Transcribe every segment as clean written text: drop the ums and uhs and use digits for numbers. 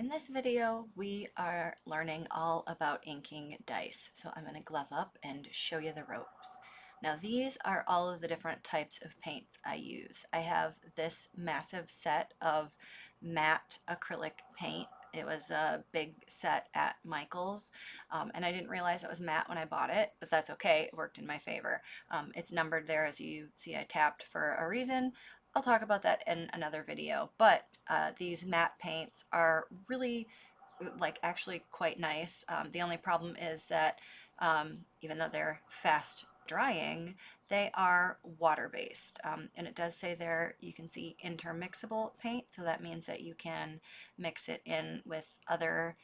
In this video, we are learning all about inking dice. So I'm going to glove up and show you the ropes. Now these are all of the different types of paints I use. I have this massive set of matte acrylic paint. It was a big set at Michael's, and I didn't realize it was matte when I bought it, but that's okay. It worked in my favor. It's numbered there, as you see I tapped for a reason. I'll talk about that in another video, but these matte paints are really actually quite nice. The only problem is that even though they're fast drying, they are water-based. And it does say there, you can see intermixable paint, so that means that you can mix it in with other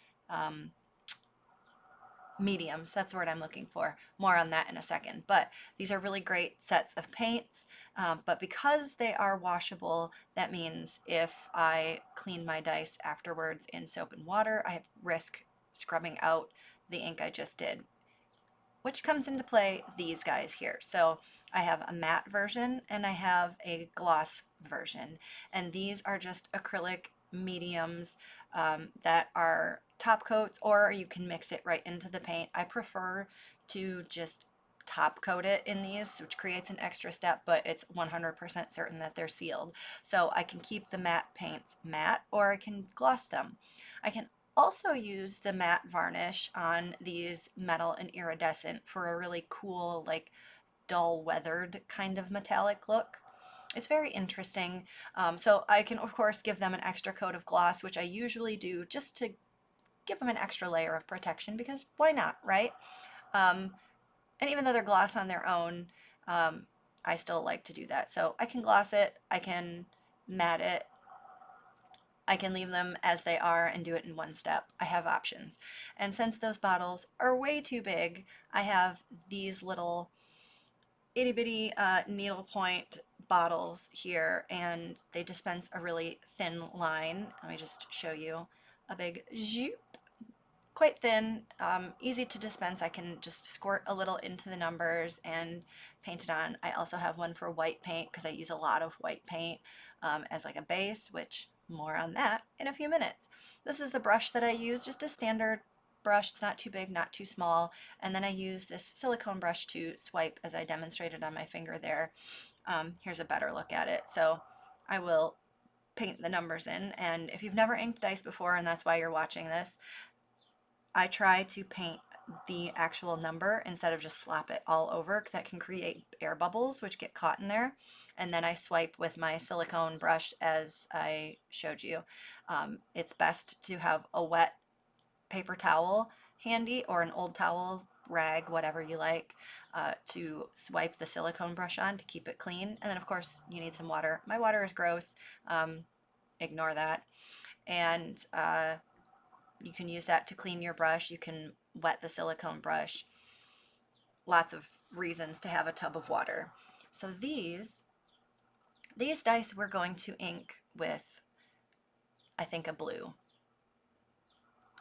mediums. That's the word I'm looking for. More on that in a second. But these are really great sets of paints. But because they are washable, that means if I clean my dice afterwards in soap and water, I risk scrubbing out the ink I just did, which comes into play these guys here. So I have a matte version and I have a gloss version, and these are just acrylic mediums that are top coats, or you can mix it right into the paint. I prefer to just top coat it in these, which creates an extra step, but it's 100% certain that they're sealed. So I can keep the matte paints matte, or I can gloss them. I can also use the matte varnish on these metal and iridescent for a really cool, like dull weathered kind of metallic look. It's very interesting. So I can of course give them an extra coat of gloss, which I usually do just to give them an extra layer of protection, because why not, right? Um, and even though they're gloss on their own, I still like to do that. So I can gloss it, I can matte it, I can leave them as they are and do it in one step. I have options. And since those bottles are way too big, I have these little itty bitty needle point bottles here, and they dispense a really thin line. Let me just show you a big zoop. Quite thin, easy to dispense. I can just squirt a little into the numbers and paint it on. I also have one for white paint because I use a lot of white paint as like a base, which more on that in a few minutes. This is the brush that I use, just a standard brush. It's not too big, not too small. And then I use this silicone brush to swipe, as I demonstrated on my finger there. Here's a better look at it. So I will paint the numbers in, and if you've never inked dice before and that's why you're watching this, I try to paint the actual number instead of just slap it all over, because that can create air bubbles which get caught in there. And then I swipe with my silicone brush as I showed you. It's best to have a wet paper towel handy, or an old towel, rag, whatever you like, to swipe the silicone brush on to keep it clean. And then of course you need some water. My water is gross. Ignore that. And you can use that to clean your brush. You can wet the silicone brush. Lots of reasons to have a tub of water. So these dice we're going to ink with, I think, a blue.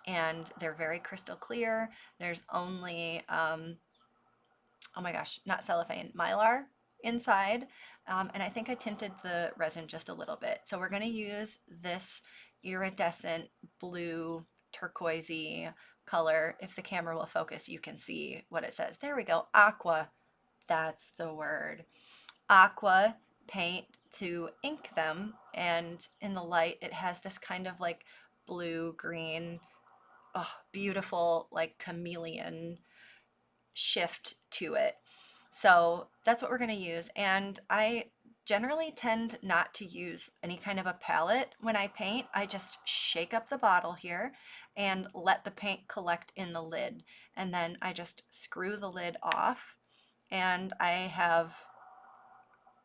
And they're very crystal clear. There's only, oh my gosh, not cellophane, mylar inside. And I think I tinted the resin just a little bit. So we're going to use this iridescent blue turquoisey color. If the camera will focus, you can see what it says. There we go. Aqua. That's the word. Aqua paint to ink them. And in the light, it has this kind of like blue green, oh, beautiful, like chameleon shift to it. So that's what we're going to use. And I generally tend not to use any kind of a palette when I paint. I just shake up the bottle here and let the paint collect in the lid. And then I just screw the lid off, and I have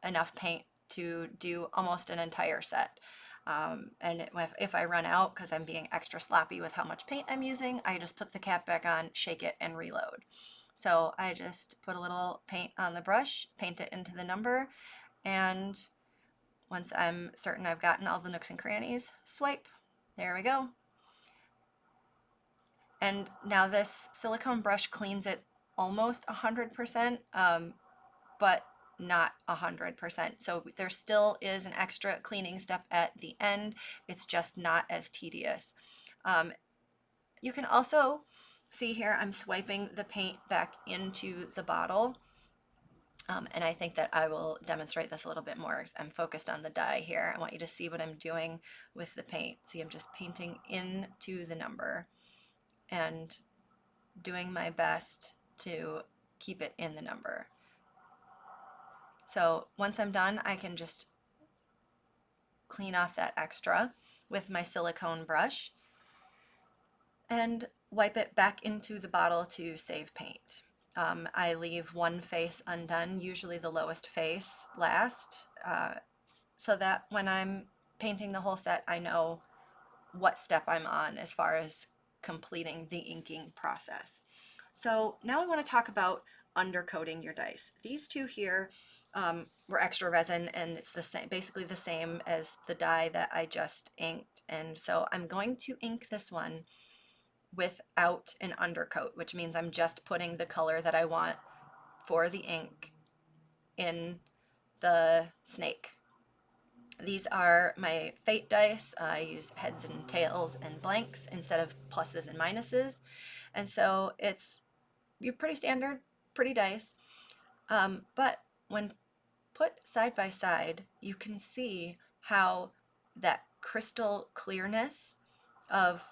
enough paint to do almost an entire set. And if I run out because I'm being extra sloppy with how much paint I'm using, I just put the cap back on, shake it, and reload. So I just put a little paint on the brush, paint it into the number, and once I'm certain I've gotten all the nooks and crannies, swipe. There we go. And now this silicone brush cleans it almost 100%, but not 100%. So there still is an extra cleaning step at the end. It's just not as tedious. You can also see here I'm swiping the paint back into the bottle. And I think that I will demonstrate this a little bit more. I'm focused on the dye here. I want you to see what I'm doing with the paint. See, I'm just painting into the number and doing my best to keep it in the number. So once I'm done, I can just clean off that extra with my silicone brush and wipe it back into the bottle to save paint. I leave one face undone, usually the lowest face last, so that when I'm painting the whole set, I know what step I'm on as far as completing the inking process. So now I want to talk about undercoating your dice. These two here were extra resin, and it's the same, basically the same as the die that I just inked. And so I'm going to ink this one without an undercoat, which means I'm just putting the color that I want for the ink in the snake. These are my fate dice. I use heads and tails and blanks instead of pluses and minuses. And so it's pretty standard, pretty dice. But when put side by side, you can see how that crystal clearness of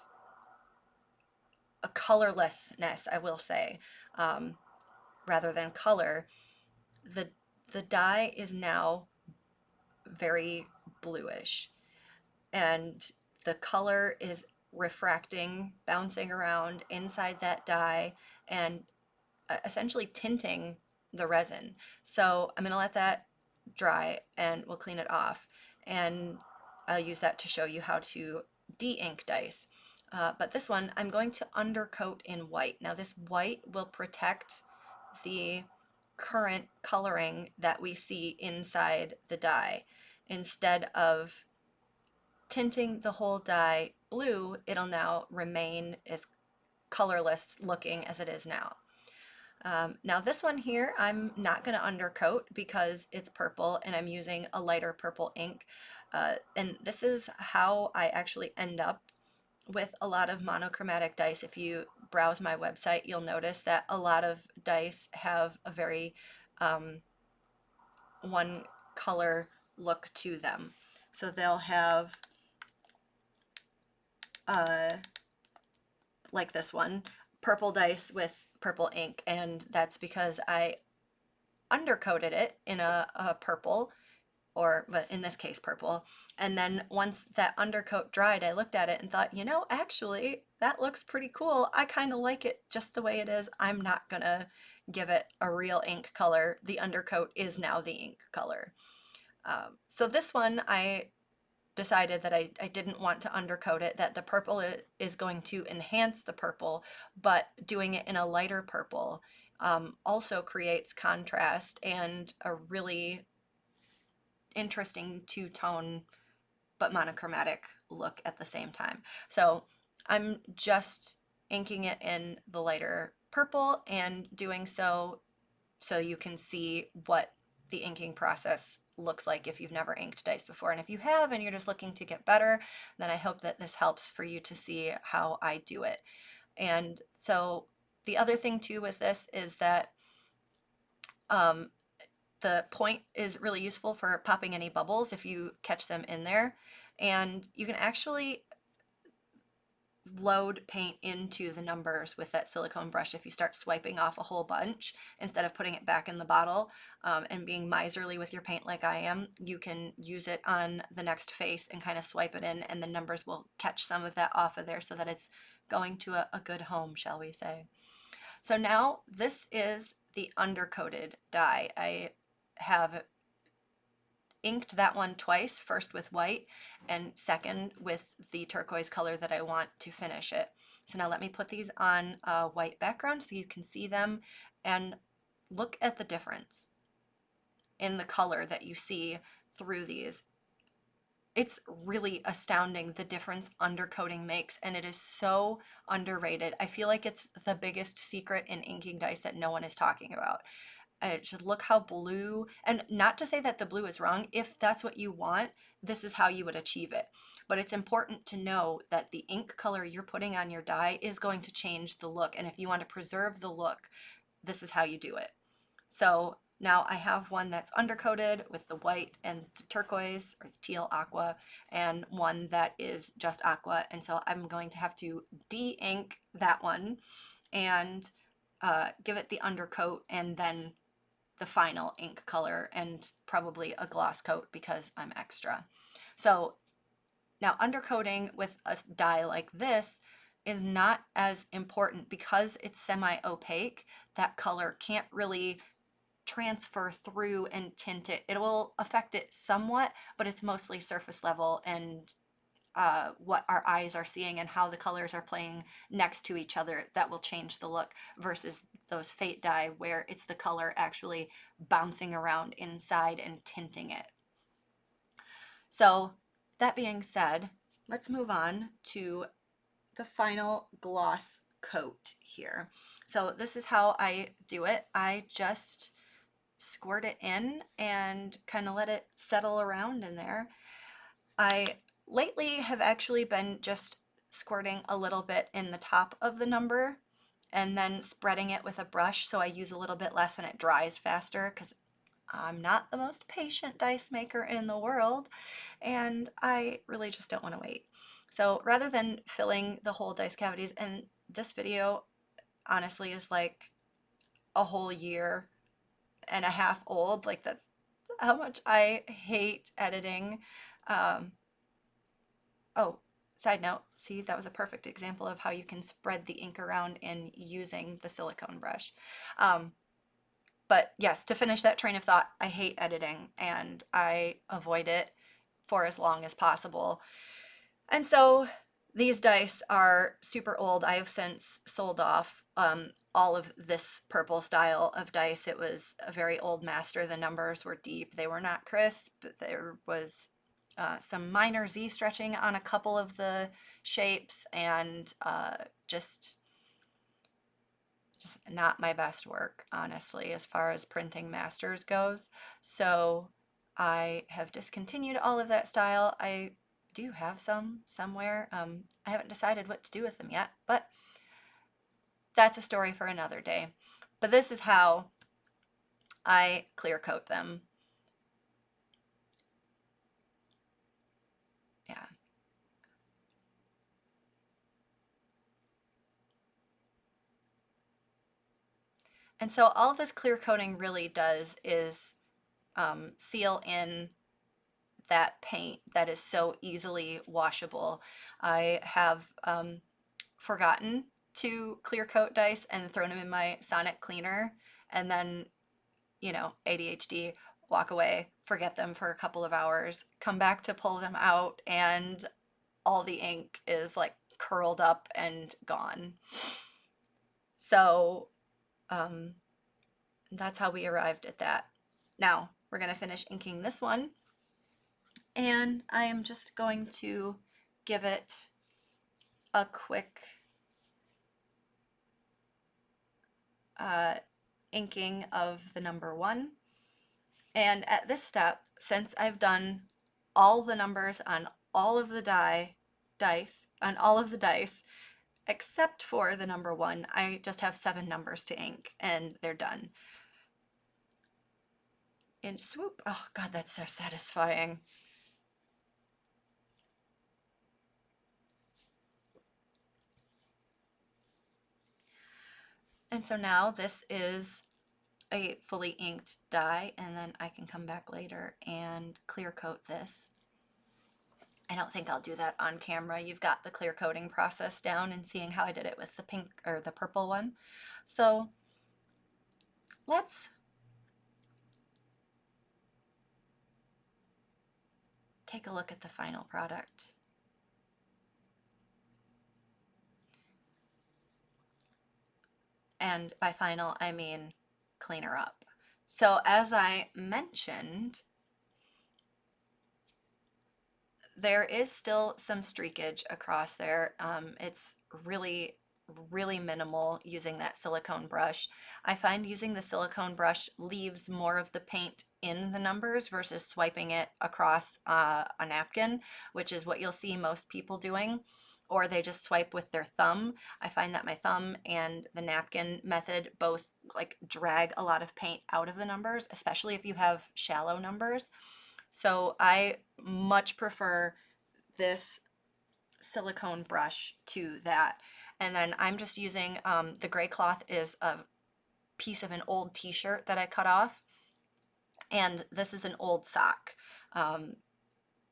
a colorlessness, I will say, rather than color, the dye is now very bluish, and the color is refracting, bouncing around inside that dye, and essentially tinting the resin. So I'm going to let that dry and we'll clean it off, and I'll use that to show you how to de-ink dice. But this one I'm going to undercoat in white. Now this white will protect the current coloring that we see inside the dye. Instead of tinting the whole dye blue, it'll now remain as colorless looking as it is now. Now this one here, I'm not going to undercoat because it's purple and I'm using a lighter purple ink. And this is how I actually end up with a lot of monochromatic dice. If you browse my website, you'll notice that a lot of dice have a very one color look to them. So they'll have like this one, purple dice with purple ink, and that's because I undercoated it in a purple, or but in this case purple, and then once that undercoat dried, I looked at it and thought, you know, actually that looks pretty cool. I kind of like it just the way it is. I'm not gonna give it a real ink color. The undercoat is now the ink color. So this one I decided that I didn't want to undercoat it, that the purple is going to enhance the purple, but doing it in a lighter purple also creates contrast and a really interesting two-tone but monochromatic look at the same time. So I'm just inking it in the lighter purple and doing so you can see what the inking process looks like if you've never inked dice before. And if you have and you're just looking to get better, then I hope that this helps for you to see how I do it. And so the other thing too with this is that the point is really useful for popping any bubbles if you catch them in there. And you can actually load paint into the numbers with that silicone brush if you start swiping off a whole bunch instead of putting it back in the bottle, and being miserly with your paint like I am. You can use it on the next face and kind of swipe it in, and the numbers will catch some of that off of there so that it's going to a good home, shall we say. So now this is the undercoated die. I have inked that one twice, first with white and second with the turquoise color that I want to finish it. So now let me put these on a white background so you can see them and look at the difference in the color that you see through these. It's really astounding the difference undercoating makes, and it is so underrated. I feel like it's the biggest secret in inking dice that no one is talking about. Just look how blue, and not to say that the blue is wrong. If that's what you want, this is how you would achieve it. But it's important to know that the ink color you're putting on your die is going to change the look. And if you want to preserve the look, this is how you do it. So now I have one that's undercoated with the white and the turquoise or the teal aqua, and one that is just aqua. And so I'm going to have to de-ink that one and give it the undercoat and then the final ink color and probably a gloss coat because I'm extra. So now undercoating with a dye like this is not as important because it's semi-opaque. That color can't really transfer through and tint it. It will affect it somewhat, but it's mostly surface level and what our eyes are seeing and how the colors are playing next to each other that will change the look versus those fate dye where it's the color actually bouncing around inside and tinting it. So that being said, let's move on to the final gloss coat here. So this is how I do it. I just squirt it in and kind of let it settle around in there. I lately have actually been just squirting a little bit in the top of the number and then spreading it with a brush so I use a little bit less and it dries faster because I'm not the most patient dice maker in the world and I really just don't want to wait. So rather than filling the whole dice cavities, and this video honestly is like a whole year and a half old, like that's how much I hate editing. Um, Oh, side note, see, that was a perfect example of how you can spread the ink around in using the silicone brush. Um, but yes, to finish that train of thought, I hate editing and I avoid it for as long as possible. And so these dice are super old. I have since sold off all of this purple style of dice. It was a very old master. The numbers were deep. They were not crisp. There was some minor Z stretching on a couple of the shapes and just not my best work, honestly, as far as printing masters goes. So I have discontinued all of that style. I do have some somewhere. I haven't decided what to do with them yet, but that's a story for another day. But this is how I clear coat them. Yeah. And so all this clear coating really does is seal in that paint that is so easily washable. I have forgotten to clear coat dice and thrown them in my sonic cleaner and then, you know, ADHD, walk away, forget them for a couple of hours, come back to pull them out, and all the ink is like curled up and gone. So that's how we arrived at that. Now we're going to finish inking this one, and I am just going to give it a quick inking of the number 1. And at this step, since I've done all the numbers on all of the dice, on all of the dice, except for the number 1, I just have 7 numbers to ink and they're done. And swoop, oh God, that's so satisfying. And so now this is a fully inked die, and then I can come back later and clear coat this. I don't think I'll do that on camera. You've got the clear coating process down and seeing how I did it with the pink or the purple one. So let's take a look at the final product. And by final, I mean cleaner up. So as I mentioned, there is still some streakage across there. It's really really minimal using that silicone brush. I find using the silicone brush leaves more of the paint in the numbers versus swiping it across a napkin, which is what you'll see most people doing, or they just swipe with their thumb. I find that my thumb and the napkin method both like drag a lot of paint out of the numbers, especially if you have shallow numbers. So I much prefer this silicone brush to that. And then I'm just using, the gray cloth is a piece of an old t-shirt that I cut off. And this is an old sock.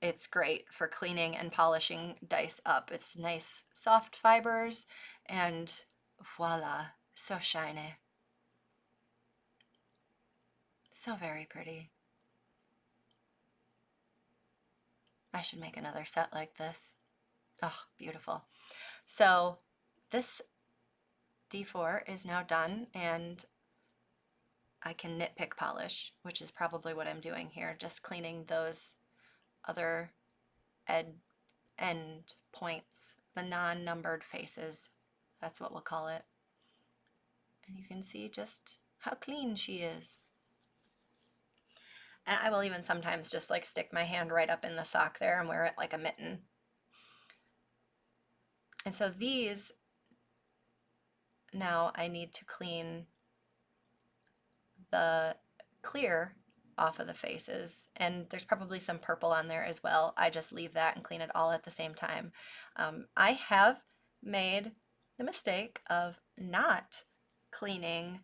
It's great for cleaning and polishing dice up. It's nice soft fibers and voila, so shiny. So very pretty. I should make another set like this. Oh, beautiful. So this D4 is now done, and I can nitpick polish, which is probably what I'm doing here, just cleaning those other end points, the non-numbered faces. That's what we'll call it. And you can see just how clean she is. And I will even sometimes just like stick my hand right up in the sock there and wear it like a mitten. And so these, now I need to clean the clear off of the faces, and there's probably some purple on there as well. I just leave that and clean it all at the same time. I have made the mistake of not cleaning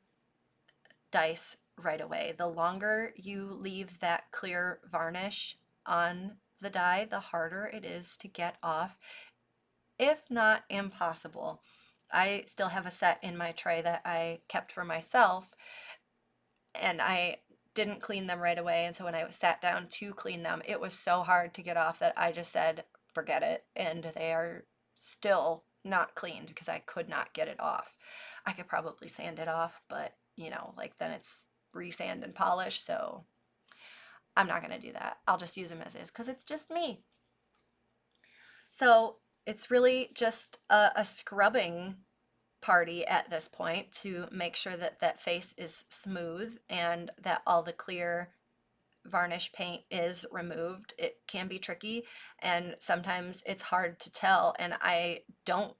dice right away. The longer you leave that clear varnish on the die, the harder it is to get off, if not impossible. I still have a set in my tray that I kept for myself, and I didn't clean them right away. And so when I sat down to clean them, it was so hard to get off that I just said, forget it. And they are still not cleaned because I could not get it off. I could probably sand it off, but you know, like then it's resand and polish. So I'm not going to do that. I'll just use them as is because it's just me. So it's really just a scrubbing party at this point to make sure that that face is smooth and that all the clear varnish paint is removed. It can be tricky and sometimes it's hard to tell, and I don't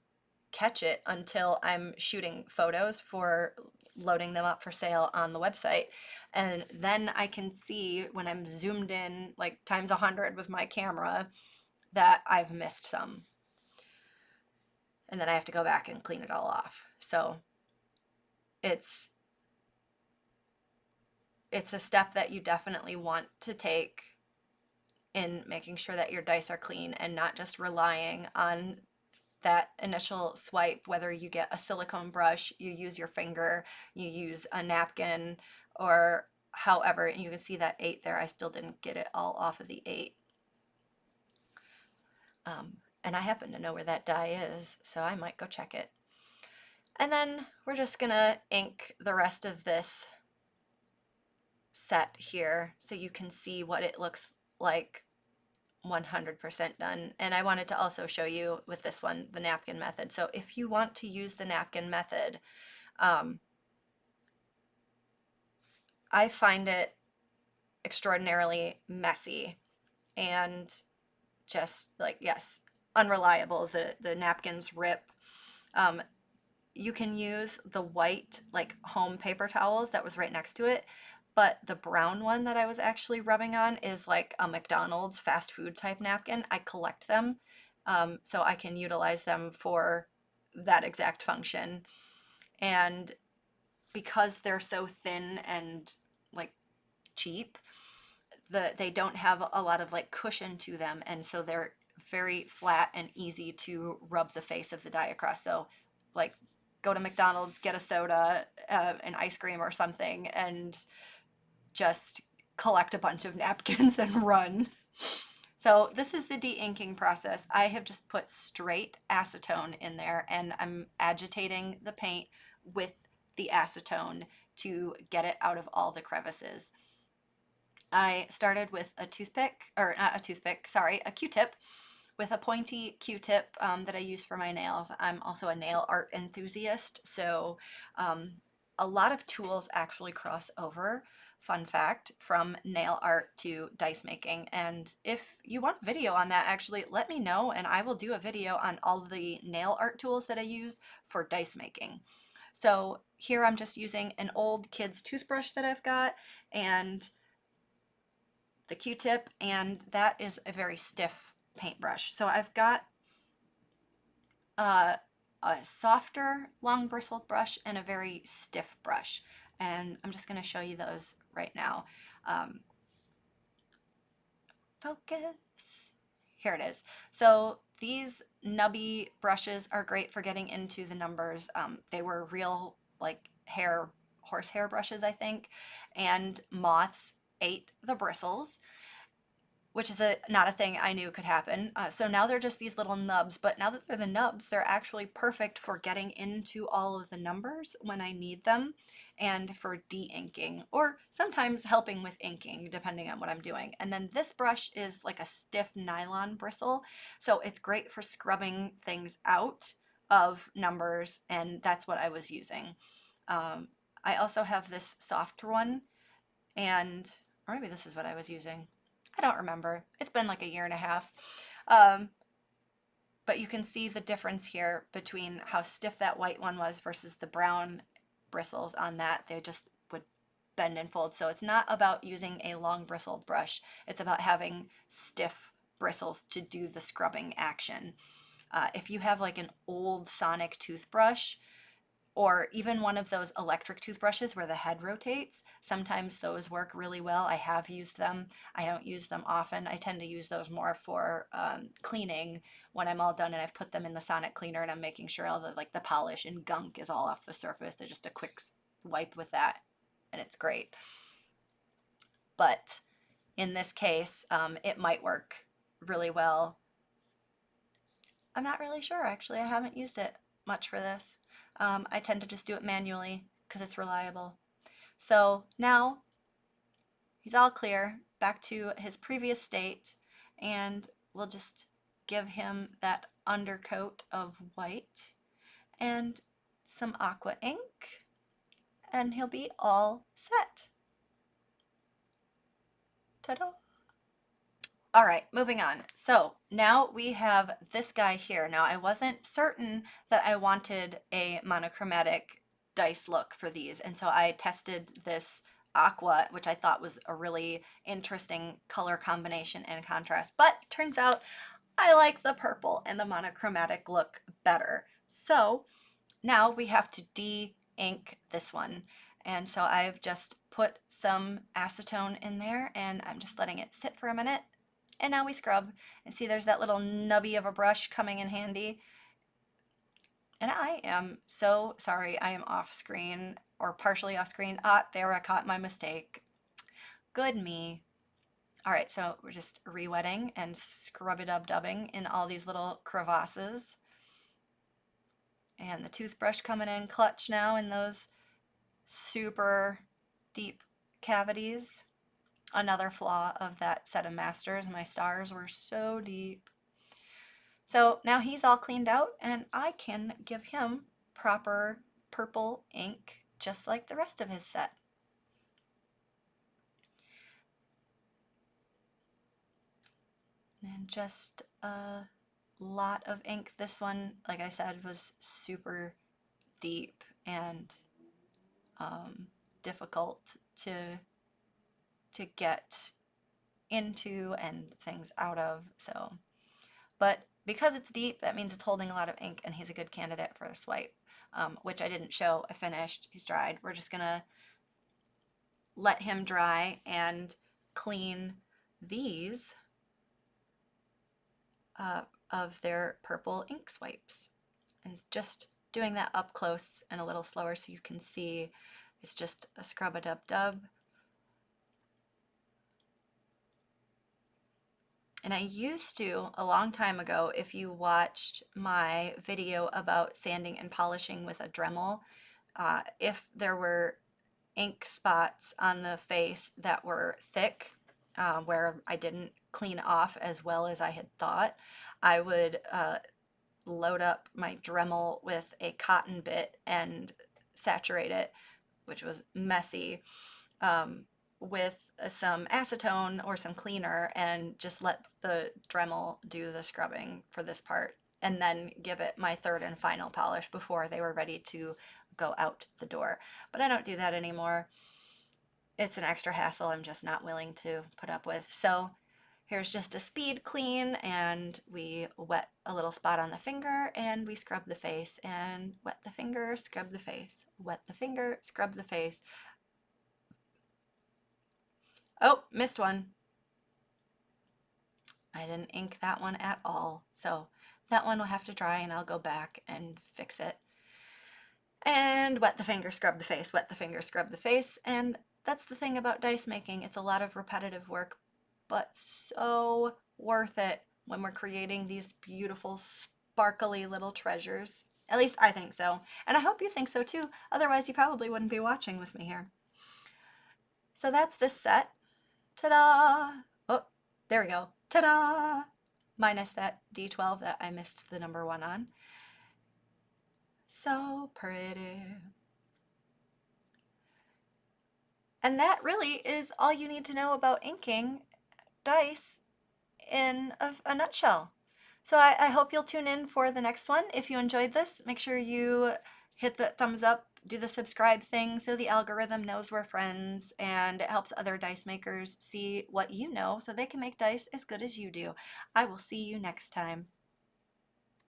catch it until I'm shooting photos for loading them up for sale on the website. And then I can see when I'm zoomed in like times 100 with my camera that I've missed some. And then I have to go back and clean it all off. So it's a step that you definitely want to take in making sure that your dice are clean and not just relying on that initial swipe, whether you get a silicone brush, you use your finger, you use a napkin, or however. And you can see that 8 there. I still didn't get it all off of the 8. And I happen to know where that die is, so I might go check it. And then we're just gonna ink the rest of this set here so you can see what it looks like 100% done. And I wanted to also show you with this one the napkin method. So if you want to use the napkin method, I find it extraordinarily messy and just like, yes, unreliable. The napkins rip. You can use the white like home paper towels that was right next to it, but the brown one that I was actually rubbing on is like a McDonald's fast food type napkin. I collect them, so I can utilize them for that exact function. And because they're so thin and like cheap, they don't have a lot of like cushion to them, and so they're very flat and easy to rub the face of the die across. So like go to McDonald's, get a soda, an ice cream or something, and just collect a bunch of napkins and run. So this is the de-inking process. I have just put straight acetone in there, and I'm agitating the paint with the acetone to get it out of all the crevices. I started with a toothpick, or not a toothpick, sorry, a Q-tip, with a pointy Q-tip that I use for my nails. I'm also a nail art enthusiast, so um, a lot of tools actually cross over, fun fact, from nail art to dice making. And if you want a video on that, actually let me know and I will do a video on all the nail art tools that I use for dice making. So here I'm just using an old kid's toothbrush that I've got and the Q-tip, and that is a very stiff paintbrush. So I've got a softer long bristled brush and a very stiff brush, and I'm just going to show you those right now. Focus. Here it is. So these nubby brushes are great for getting into the numbers. They were real like horsehair brushes, I think, and moths ate the bristles, which is not a thing I knew could happen. So now they're just these little nubs, but now that they're the nubs, they're actually perfect for getting into all of the numbers when I need them and for de-inking or sometimes helping with inking depending on what I'm doing. And then this brush is like a stiff nylon bristle, so it's great for scrubbing things out of numbers, and that's what I was using. I also have this soft one, and or maybe this is what I was using. I don't remember. It's been like a year and a half. Um, but you can see the difference here between how stiff that white one was versus the brown bristles on that. They just would bend and fold. So it's not about using a long bristled brush. It's about having stiff bristles to do the scrubbing action. If you have like an old sonic toothbrush, or even one of those electric toothbrushes where the head rotates, sometimes those work really well. I have used them. I don't use them often. I tend to use those more for cleaning when I'm all done and I've put them in the sonic cleaner and I'm making sure all the like the polish and gunk is all off the surface. They're just a quick wipe with that and it's great. But in this case, it might work really well. I'm not really sure actually. I haven't used it much for this. I tend to just do it manually because it's reliable. So now he's all clear, back to his previous state, and we'll just give him that undercoat of white and some aqua ink, and he'll be all set. Ta-da! All right, moving on. So now we have this guy here. Now I wasn't certain that I wanted a monochromatic dice look for these, and so I tested this aqua, which I thought was a really interesting color combination and contrast, but turns out I like the purple and the monochromatic look better. So now we have to de-ink this one. And so I've just put some acetone in there and I'm just letting it sit for a minute. And now we scrub, and see there's that little nubby of a brush coming in handy. And I am so sorry I am off screen or partially off screen. Ah, there I caught my mistake. Good me. All right, so we're just re-wetting and scrub-a-dub-dubbing in all these little crevasses. And the toothbrush coming in clutch now in those super deep cavities. Another flaw of that set of masters. My stars were so deep. So now he's all cleaned out and I can give him proper purple ink just like the rest of his set. And just a lot of ink. This one, like I said, was super deep and difficult to get into and things out of. So, but because it's deep, that means it's holding a lot of ink, and he's a good candidate for a swipe, which I didn't show. I finished. He's dried. We're just gonna let him dry and clean these of their purple ink swipes. And just doing that up close and a little slower so you can see. It's just a scrub-a-dub-dub. And I used to, a long time ago, if you watched my video about sanding and polishing with a Dremel, if there were ink spots on the face that were thick, where I didn't clean off as well as I had thought, I would load up my Dremel with a cotton bit and saturate it, which was messy, um, with some acetone or some cleaner, and just let the Dremel do the scrubbing for this part, and then give it my third and final polish before they were ready to go out the door. But I don't do that anymore. It's an extra hassle I'm just not willing to put up with. So here's just a speed clean, and we wet a little spot on the finger and we scrub the face, and wet the finger, scrub the face, wet the finger, scrub the face. Oh, missed one. I didn't ink that one at all. So that one will have to dry and I'll go back and fix it. And wet the finger, scrub the face, wet the finger, scrub the face. And that's the thing about dice making. It's a lot of repetitive work, but so worth it when we're creating these beautiful, sparkly little treasures. At least I think so. And I hope you think so too. Otherwise, you probably wouldn't be watching with me here. So that's this set. Ta-da! Oh, there we go. Ta-da! Minus that D12 that I missed the number 1 on. So pretty. And that really is all you need to know about inking dice in a nutshell. So I hope you'll tune in for the next one. If you enjoyed this, make sure you hit the thumbs up, do the subscribe thing so the algorithm knows we're friends, and it helps other dice makers see what you know so they can make dice as good as you do. I will see you next time.